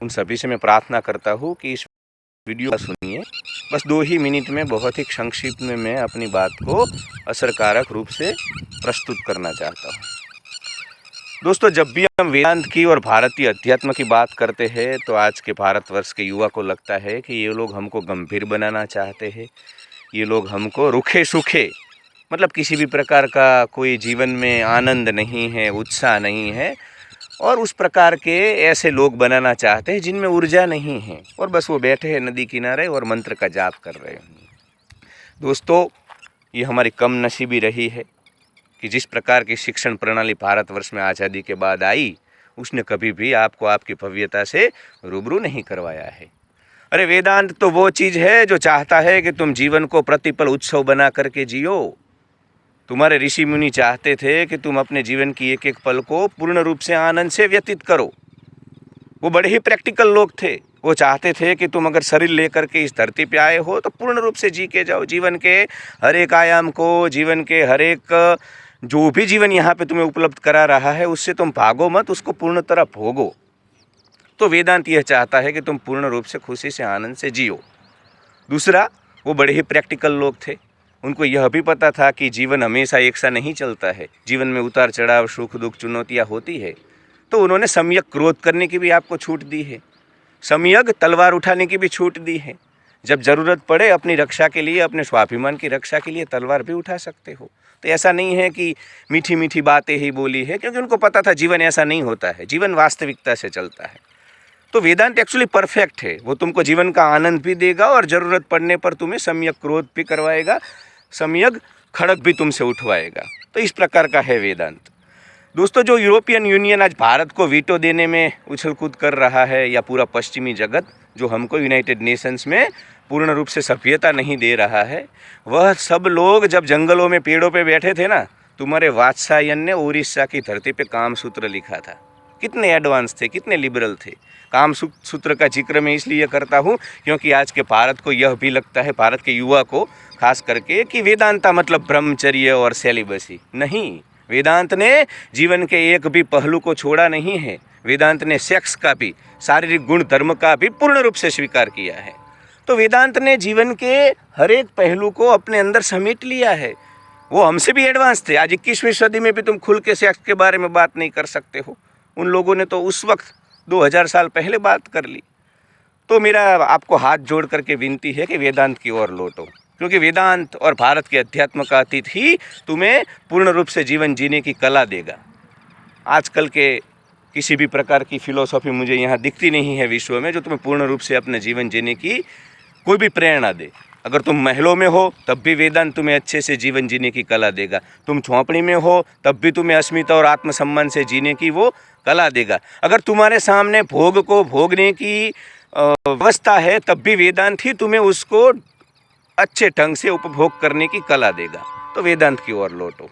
उन सभी से मैं प्रार्थना करता हूँ कि इस वीडियो को सुनिए। बस 2 ही मिनट में बहुत ही संक्षिप्त में मैं अपनी बात को असरकारक रूप से प्रस्तुत करना चाहता हूँ। दोस्तों, जब भी हम वेदांत की और भारतीय अध्यात्म की बात करते हैं तो आज के भारतवर्ष के युवा को लगता है कि ये लोग हमको गंभीर बनाना चाहते हैं, ये लोग हमको रूखे सूखे, मतलब किसी भी प्रकार का कोई जीवन में आनंद नहीं है, उत्साह नहीं है, और उस प्रकार के ऐसे लोग बनाना चाहते हैं जिनमें ऊर्जा नहीं है और बस वो बैठे हैं नदी किनारे और मंत्र का जाप कर रहे हैं। दोस्तों, ये हमारी कम नसीबी रही है कि जिस प्रकार की शिक्षण प्रणाली भारतवर्ष में आज़ादी के बाद आई, उसने कभी भी आपको आपकी भव्यता से रूबरू नहीं करवाया है। अरे वेदांत तो वो चीज़ है जो चाहता है कि तुम जीवन को प्रतिपल उत्सव बना करके जियो। तुम्हारे ऋषि मुनि चाहते थे कि तुम अपने जीवन की एक एक पल को पूर्ण रूप से आनंद से व्यतीत करो। वो बड़े ही प्रैक्टिकल लोग थे। वो चाहते थे कि तुम अगर शरीर लेकर के इस धरती पे आए हो तो पूर्ण रूप से जी के जाओ जीवन के हर एक आयाम को, जीवन के हर एक जो भी जीवन यहाँ पे तुम्हें उपलब्ध करा रहा है उससे तुम भागो मत, उसको पूर्ण तरह भोगो। तो वेदांत यह चाहता है कि तुम पूर्ण रूप से खुशी से आनंद से जियो। दूसरा, वो बड़े ही प्रैक्टिकल लोग थे। उनको यह भी पता था कि जीवन हमेशा एक सा नहीं चलता है, जीवन में उतार चढ़ाव, सुख दुख, चुनौतियाँ होती है। तो उन्होंने सम्यक क्रोध करने की भी आपको छूट दी है, सम्यक तलवार उठाने की भी छूट दी है। जब ज़रूरत पड़े अपनी रक्षा के लिए, अपने स्वाभिमान की रक्षा के लिए तलवार भी उठा सकते हो। तो ऐसा नहीं है कि मीठी मीठी बातें ही बोली है, क्योंकि उनको पता था जीवन ऐसा नहीं होता है, जीवन वास्तविकता से चलता है। तो वेदांत एक्चुअली परफेक्ट है। वो तुमको जीवन का आनंद भी देगा और ज़रूरत पड़ने पर तुम्हें सम्यक क्रोध भी करवाएगा, सम्यक खड़ग भी तुमसे उठवाएगा। तो इस प्रकार का है वेदांत। दोस्तों, जो यूरोपियन यूनियन आज भारत को वीटो देने में उछल कूद कर रहा है, या पूरा पश्चिमी जगत जो हमको यूनाइटेड नेशंस में पूर्ण रूप से सभ्यता नहीं दे रहा है, वह सब लोग जब जंगलों में पेड़ों पे बैठे थे ना, तुम्हारे वात्स्यायन ने उड़ीसा की धरती पे कामसूत्र लिखा था। कितने एडवांस थे, कितने लिबरल थे। कामसूत्र का जिक्र मैं इसलिए करता हूँ क्योंकि आज के भारत को यह भी लगता है, भारत के युवा को खास करके, कि वेदांता मतलब ब्रह्मचर्य और सेलिबसी। नहीं, वेदांत ने जीवन के एक भी पहलू को छोड़ा नहीं है। वेदांत ने सेक्स का भी, शारीरिक गुण धर्म का भी पूर्ण रूप से स्वीकार किया है। तो वेदांत ने जीवन के हर एक पहलू को अपने अंदर समेट लिया है। वो हमसे भी एडवांस थे। आज 21वीं सदी में भी तुम खुल के सेक्स के बारे में बात नहीं कर सकते हो। उन लोगों ने तो उस वक्त 2000 साल पहले बात कर ली। तो मेरा आपको हाथ जोड़ करके विनती है कि वेदांत की ओर लौटो, क्योंकि वेदांत और भारत के अध्यात्म का अतीत ही तुम्हें पूर्ण रूप से जीवन जीने की कला देगा। आजकल के किसी भी प्रकार की फिलॉसफी मुझे यहाँ दिखती नहीं है विश्व में जो तुम्हें पूर्ण रूप से अपने जीवन जीने की कोई भी प्रेरणा दे। अगर तुम महलों में हो तब भी वेदांत तुम्हें अच्छे से जीवन जीने की कला देगा। तुम झोंपड़ी में हो तब भी तुम्हें अस्मिता और आत्मसम्मान से जीने की वो कला देगा। अगर तुम्हारे सामने भोग को भोगने की व्यवस्था है तब भी वेदांत ही तुम्हें उसको अच्छे ढंग से उपभोग करने की कला देगा। तो वेदांत की ओर लौटो।